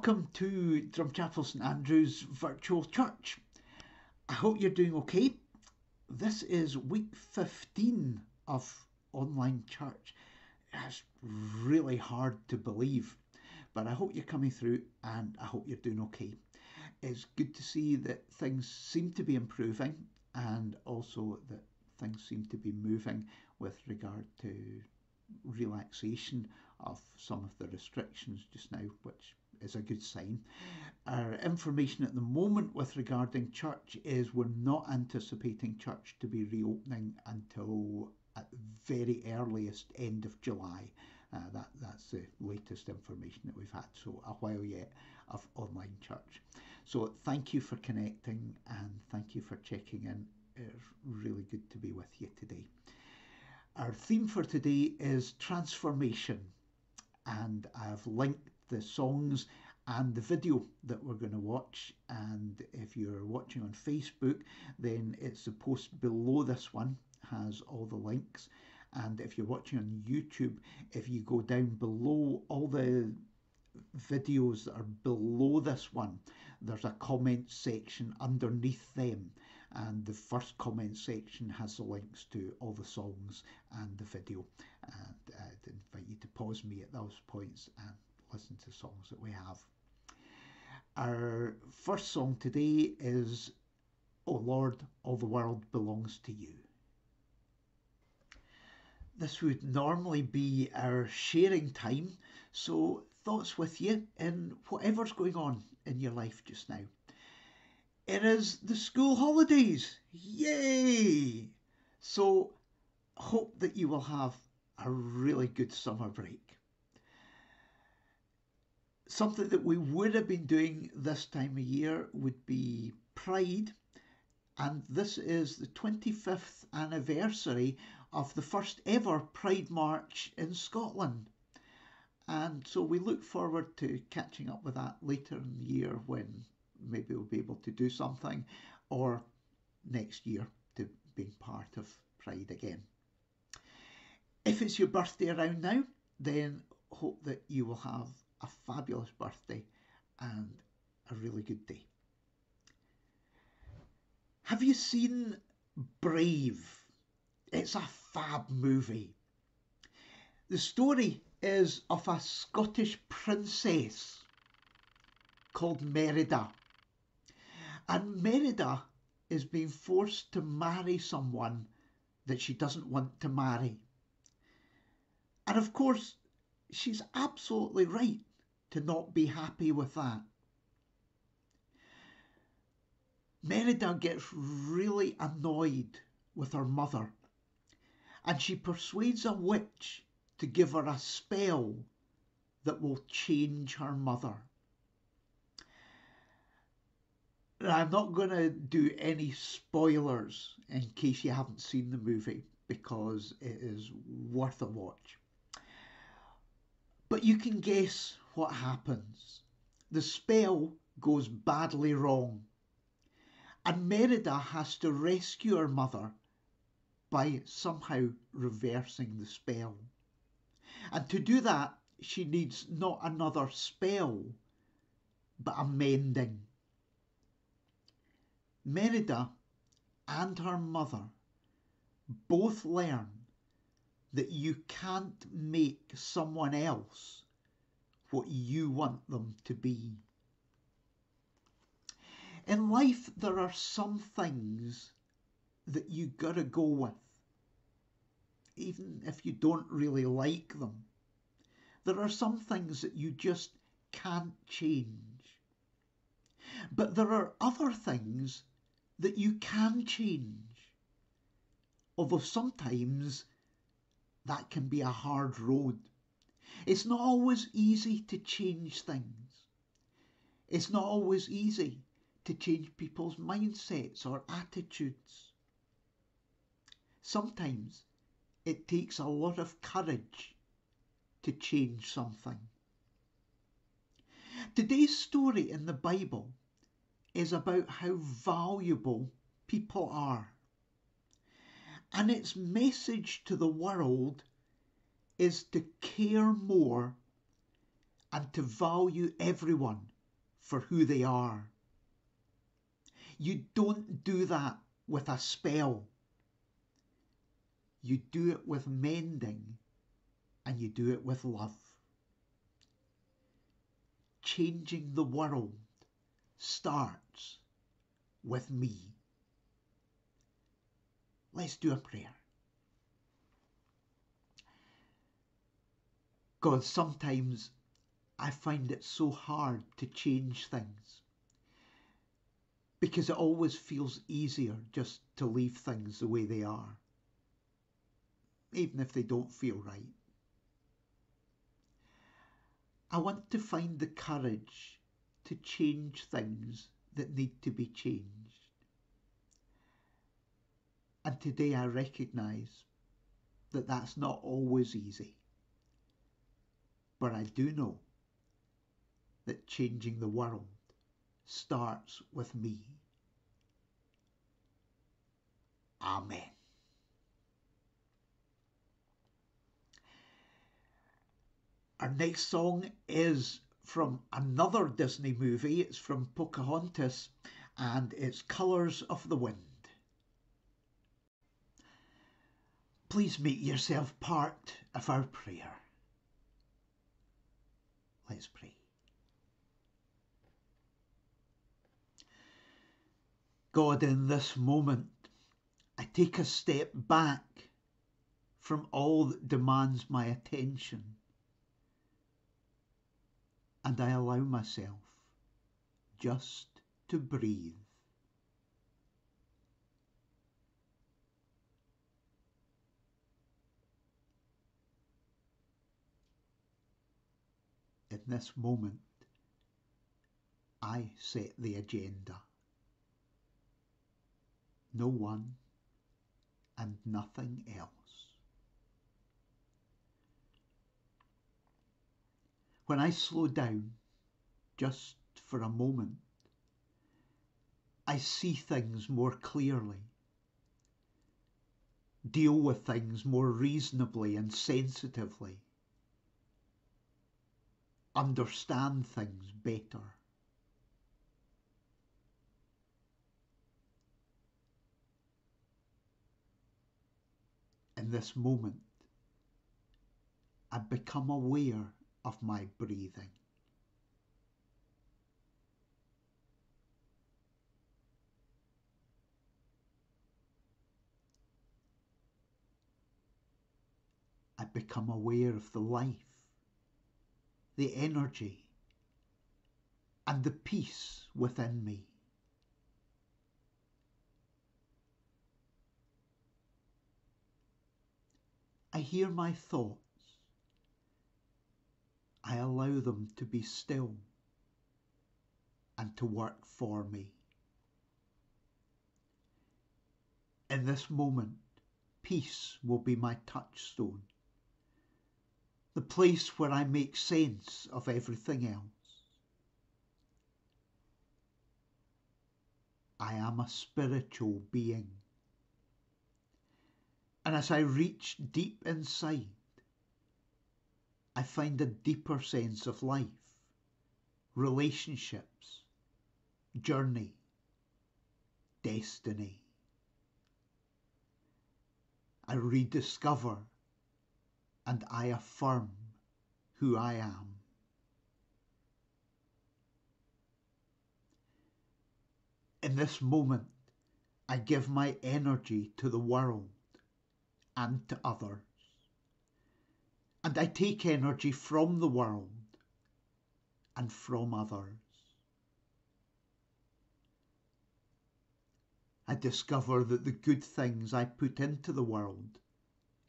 Welcome to Drumchapel St. Andrew's virtual church. I hope you're doing okay. This is week 15 of online church. It's really hard to believe, but I hope you're coming through and I hope you're doing okay. It's good to see that things seem to be improving and also that things seem to be moving with regard to relaxation of some of the restrictions just now, which is a good sign. Our information at the moment with regarding church is we're not anticipating church to be reopening until at the very earliest end of July. That's the latest information that we've had, so a while yet of online church. So thank you for connecting and thank you for checking in. It's really good to be with you today. Our theme for today is transformation, and I've linked the songs and the video that we're going to watch, and if you're watching on Facebook, then it's the post below this one has all the links, and if you're watching on YouTube, if you go down below all the videos that are below this one, there's a comment section underneath them, and the first comment section has the links to all the songs and the video, and I'd invite you to pause me at those points and listen to songs that we have. Our first song today is "O Lord, All the World Belongs to You." This would normally be our sharing time, so thoughts with you in whatever's going on in your life just now. It is the school holidays, yay! So hope that you will have a really good summer break. Something that we would have been doing this time of year would be Pride, and this is the 25th anniversary of the first ever Pride March in Scotland. And so we look forward to catching up with that later in the year when maybe we'll be able to do something, or next year to being part of Pride again. If it's your birthday around now, then hope that you will have a fabulous birthday and a really good day. Have you seen Brave? It's a fab movie. The story is of a Scottish princess called Merida. And Merida is being forced to marry someone that she doesn't want to marry. And of course, she's absolutely right to not be happy with that. Merida gets really annoyed with her mother, and she persuades a witch to give her a spell that will change her mother. Now, I'm not going to do any spoilers in case you haven't seen the movie, because it is worth a watch. But you can guess what happens. The spell goes badly wrong, and Merida has to rescue her mother by somehow reversing the spell. And to do that, she needs not another spell, but a mending. Merida and her mother both learn that you can't make someone else what you want them to be. In life, there are some things that you gotta go with, even if you don't really like them. There are some things that you just can't change. But there are other things that you can change, although sometimes that can be a hard road. It's not always easy to change things. It's not always easy to change people's mindsets or attitudes. Sometimes it takes a lot of courage to change something. Today's story in the Bible is about how valuable people are. And its message to the world is to care more and to value everyone for who they are. You don't do that with a spell. You do it with mending, and you do it with love. Changing the world starts with me. Let's do a prayer. God, sometimes I find it so hard to change things because it always feels easier just to leave things the way they are, even if they don't feel right. I want to find the courage to change things that need to be changed. And today I recognise that that's not always easy. But I do know that changing the world starts with me. Amen. Our next song is from another Disney movie. It's from Pocahontas, and it's Colours of the Wind. Please make yourself part of our prayer. Let's pray. God, in this moment, I take a step back from all that demands my attention, and I allow myself just to breathe. In this moment, I set the agenda. No one and nothing else. When I slow down just for a moment, I see things more clearly, deal with things more reasonably and sensitively, understand things better. In this moment, I become aware of my breathing. I become aware of the life, the energy, and the peace within me. I hear my thoughts. I allow them to be still and to work for me. In this moment, peace will be my touchstone, the place where I make sense of everything else. I am a spiritual being. And as I reach deep inside, I find a deeper sense of life, relationships, journey, destiny. I rediscover and I affirm who I am. In this moment, I give my energy to the world and to others. And I take energy from the world and from others. I discover that the good things I put into the world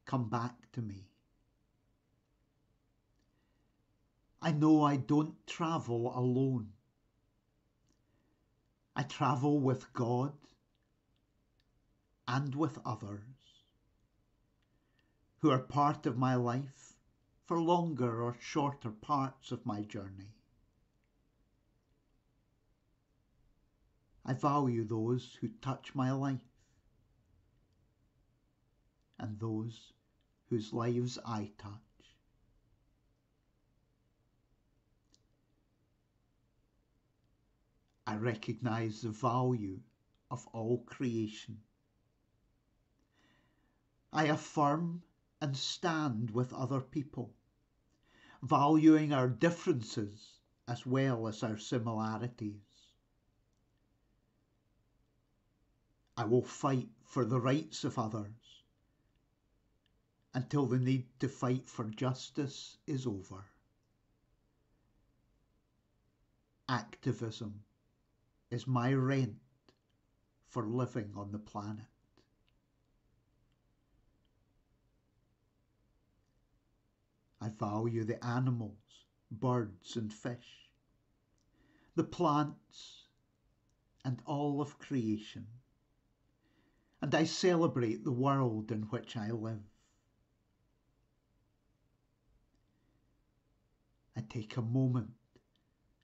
come back to me. I know I don't travel alone. I travel with God and with others who are part of my life for longer or shorter parts of my journey. I value those who touch my life and those whose lives I touch. I recognize the value of all creation. I affirm and stand with other people, valuing our differences as well as our similarities. I will fight for the rights of others until the need to fight for justice is over. Activism is my rent for living on the planet. I value the animals, birds and fish, the plants and all of creation, and I celebrate the world in which I live. I take a moment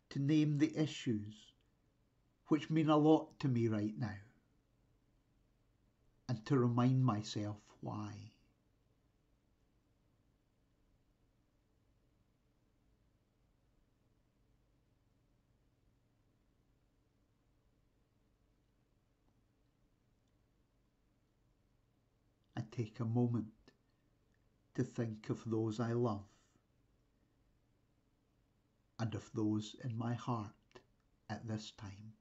to name the issues which mean a lot to me right now, and to remind myself why. I take a moment to think of those I love and of those in my heart at this time.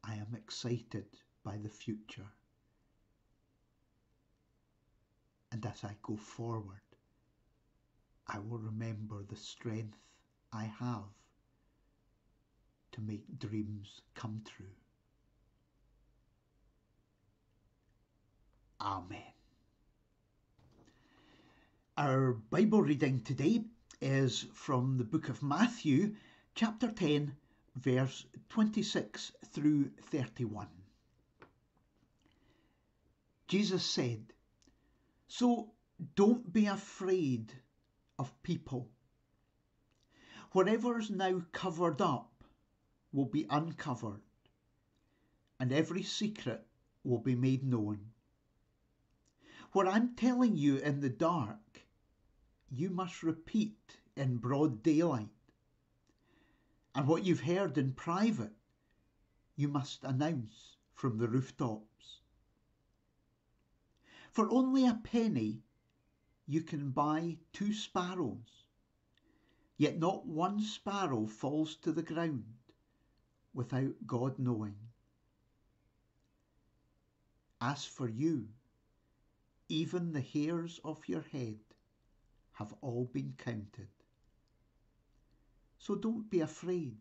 I am excited by the future, and as I go forward, I will remember the strength I have to make dreams come true. Amen. Our Bible reading today is from the book of Matthew, chapter 10, verse 26 through 31. Jesus said, "So don't be afraid of people. Whatever's now covered up will be uncovered, and every secret will be made known. What I'm telling you in the dark, you must repeat in broad daylight. And what you've heard in private, you must announce from the rooftops. For only a penny, you can buy 2 sparrows, yet not one sparrow falls to the ground without God knowing. As for you, even the hairs of your head have all been counted. So don't be afraid.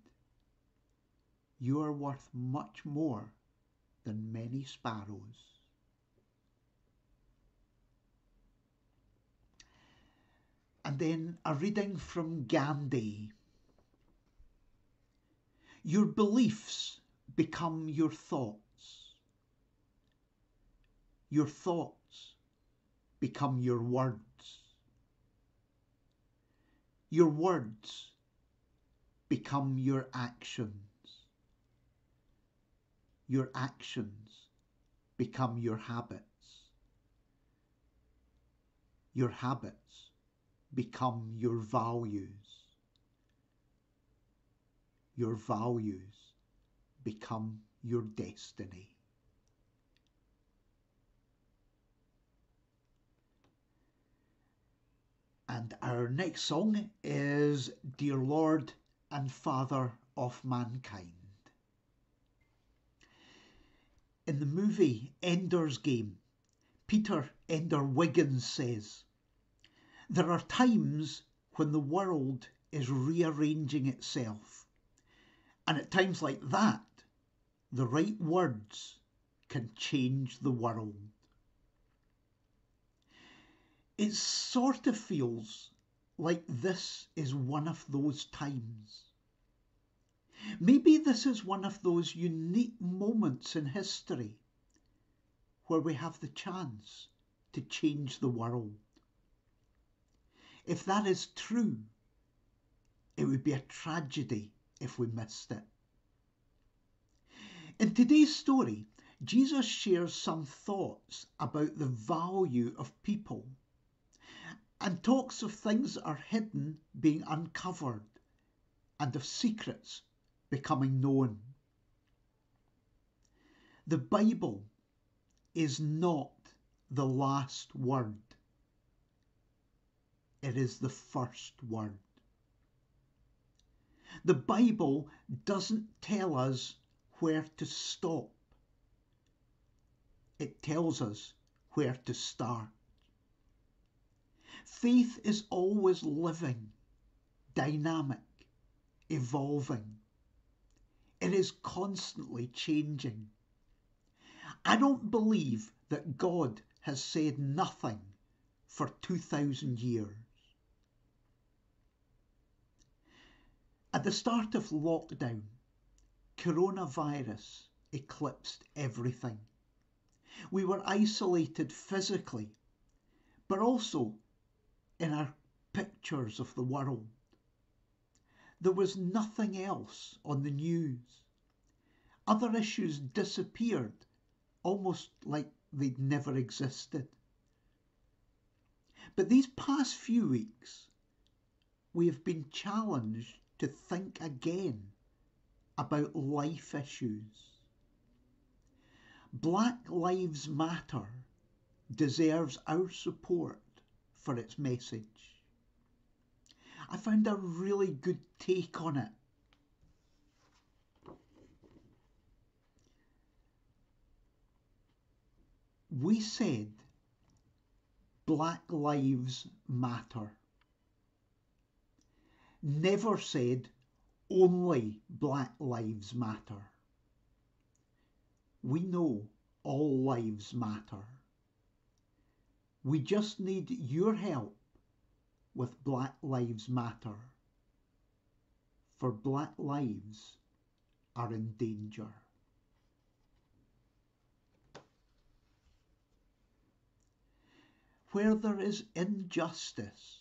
You are worth much more than many sparrows." And then a reading from Gandhi. Your beliefs become your thoughts. Your thoughts become your words. Your words become your actions. Your actions become your habits. Your habits become your values. Your values become your destiny. And our next song is Dear Lord and Father of Mankind. In the movie Ender's Game, Peter Ender Wiggins says, "There are times when the world is rearranging itself, and at times like that, the right words can change the world." It sort of feels like this is one of those times. Maybe this is one of those unique moments in history where we have the chance to change the world. If that is true, it would be a tragedy if we missed it. In today's story, Jesus shares some thoughts about the value of people and talks of things that are hidden being uncovered and of secrets becoming known. The Bible is not the last word. It is the first word. The Bible doesn't tell us where to stop. It tells us where to start. Faith is always living, dynamic, evolving. It is constantly changing. I don't believe that God has said nothing for 2,000 years. At the start of lockdown, coronavirus eclipsed everything. We were isolated physically, but also in our pictures of the world. There was nothing else on the news. Other issues disappeared, almost like they'd never existed. But these past few weeks, we have been challenged to think again about life issues. Black Lives Matter deserves our support for its message. I found a really good take on it. We said Black Lives Matter. Never said only Black Lives Matter. We know all lives matter. We just need your help with Black Lives Matter, for Black lives are in danger. Where there is injustice,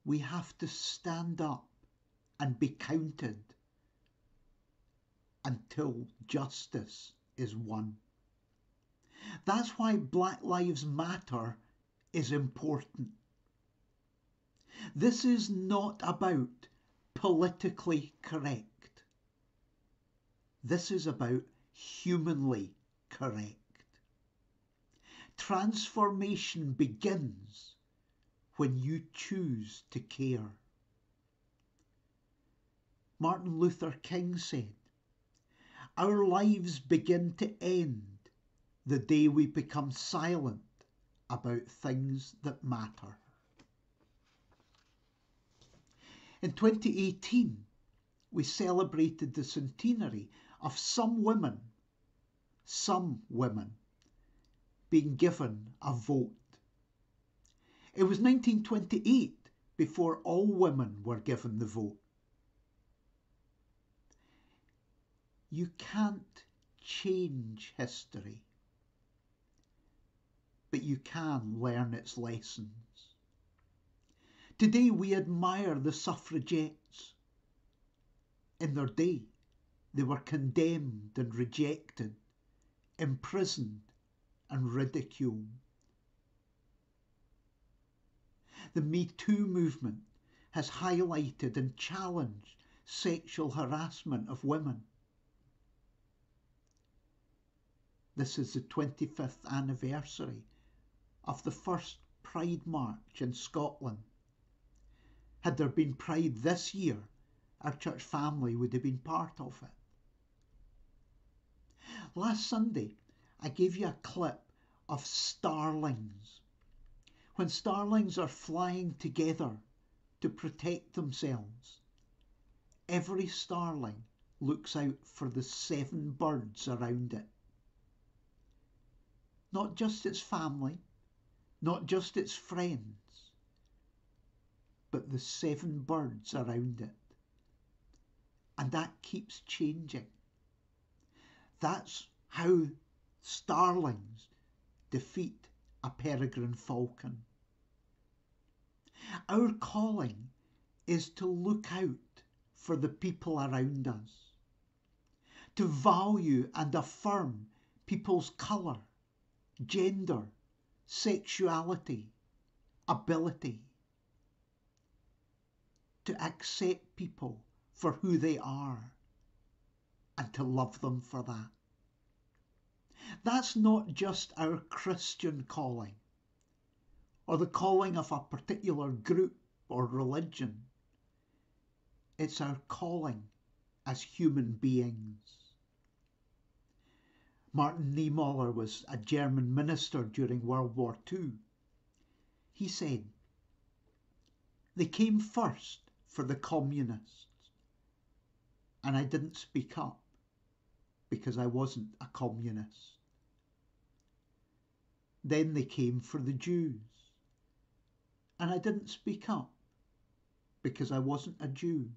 we have to stand up and be counted until justice is won. That's why Black Lives Matter is important. This is not about politically correct. This is about humanly correct. Transformation begins when you choose to care. Martin Luther King said, "Our lives begin to end the day we become silent about things that matter." In 2018, we celebrated the centenary of some women being given a vote. It was 1928 before all women were given the vote. You can't change history, but you can learn its lessons. Today we admire the suffragettes. In their day, they were condemned and rejected, imprisoned and ridiculed. The Me Too movement has highlighted and challenged sexual harassment of women. This is the 25th anniversary of the first Pride March in Scotland. Had there been Pride this year, our church family would have been part of it. Last Sunday, I gave you a clip of starlings. When starlings are flying together to protect themselves, every starling looks out for the 7 birds around it. Not just its family, not just its friends, but the 7 birds around it. And that keeps changing. That's how starlings defeat a peregrine falcon. Our calling is to look out for the people around us, to value and affirm people's colour, gender, sexuality, ability, to accept people for who they are and to love them for that. That's not just our Christian calling or the calling of a particular group or religion. It's our calling as human beings. Martin Niemöller was a German minister during World War II. He said, "They came first for the communists, and I didn't speak up because I wasn't a communist. Then they came for the Jews, and I didn't speak up because I wasn't a Jew.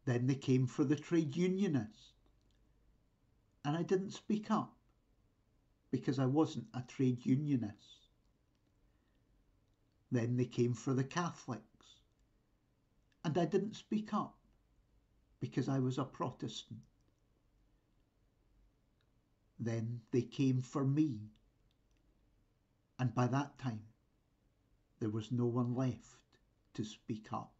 Then they came for the trade unionists, and I didn't speak up because I wasn't a trade unionist. Then they came for the Catholics, and I didn't speak up because I was a Protestant. Then they came for me, and by that time there was no one left to speak up."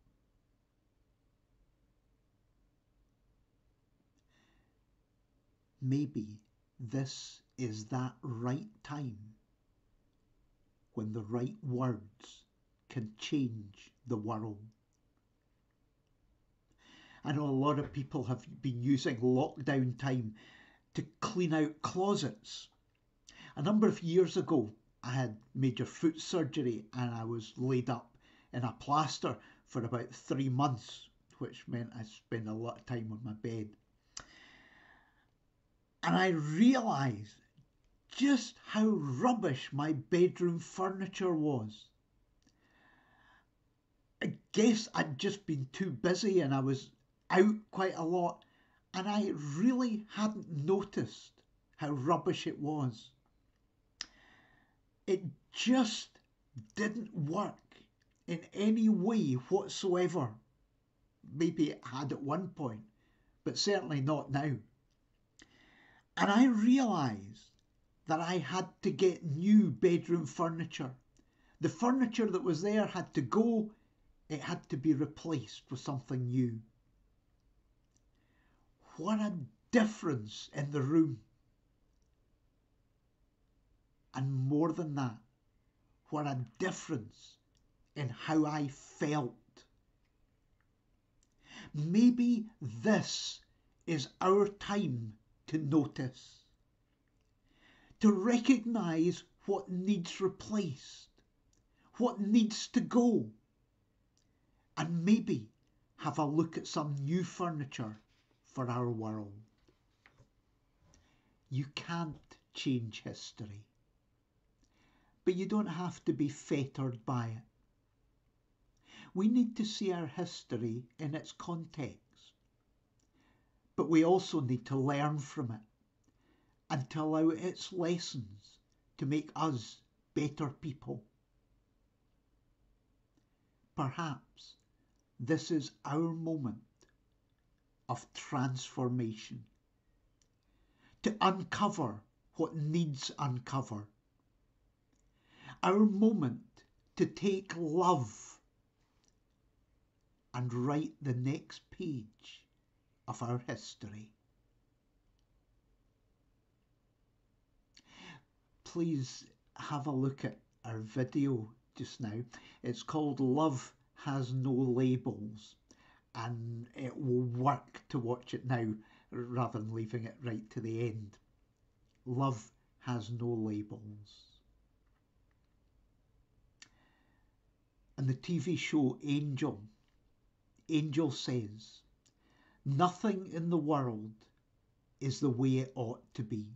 Maybe this is that right time when the right words can change the world. I know a lot of people have been using lockdown time to clean out closets. A number of years ago, I had major foot surgery and I was laid up in a plaster for about 3 months, which meant I spent a lot of time on my bed. And I realised just how rubbish my bedroom furniture was. I guess I'd just been too busy and I was out quite a lot, and I really hadn't noticed how rubbish it was. It just didn't work in any way whatsoever. Maybe it had at one point, but certainly not now. And I realised that I had to get new bedroom furniture. The furniture that was there had to go. It had to be replaced with something new. What a difference in the room. And more than that, what a difference in how I felt. Maybe this is our time to notice, to recognise what needs replaced, what needs to go, and maybe have a look at some new furniture for our world. You can't change history, but you don't have to be fettered by it. We need to see our history in its context, but we also need to learn from it and to allow its lessons to make us better people. Perhaps this is our moment of transformation, to uncover what needs uncovered. Our moment to take love and write the next page of our history. Please have a look at our video just now. It's called Love Has No Labels, and it will work to watch it now rather than leaving it right to the end. Love Has No Labels. And the TV show Angel says, "Nothing in the world is the way it ought to be.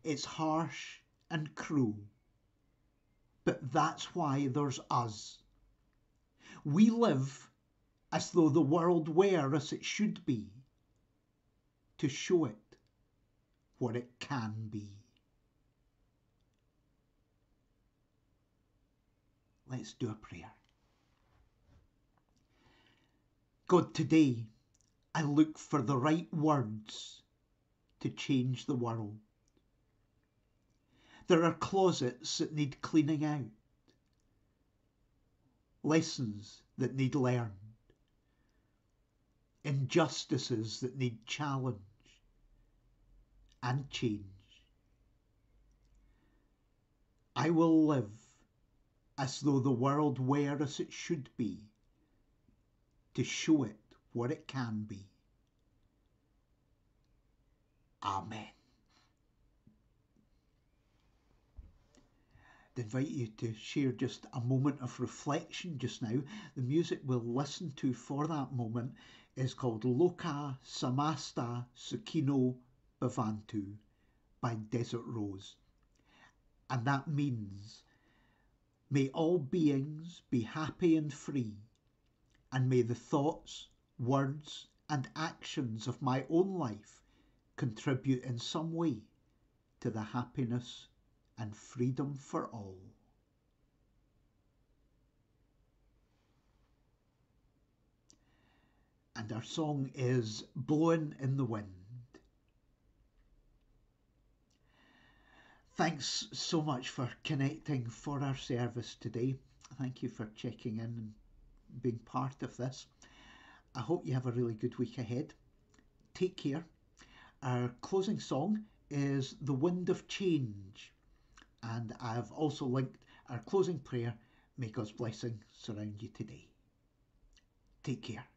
It's harsh and cruel, but that's why there's us. We live as though the world were as it should be, to show it what it can be." Let's do a prayer. God, today I look for the right words to change the world. There are closets that need cleaning out, lessons that need learned, injustices that need challenge and change. I will live as though the world were as it should be, to show it what it can be. Amen. I invite you to share just a moment of reflection just now. The music we'll listen to for that moment is called Loka Samasta Sukino Bhavantu by Desert Rose. And that means, may all beings be happy and free, and may the thoughts, words, and actions of my own life contribute in some way to the happiness and freedom for all. And our song is Blowing in the Wind. Thanks so much for connecting for our service today. Thank you for checking in and being part of this. I hope you have a really good week ahead. Take care. Our closing song is The Wind of Change. And I've also linked our closing prayer. May God's blessing surround you today. Take care.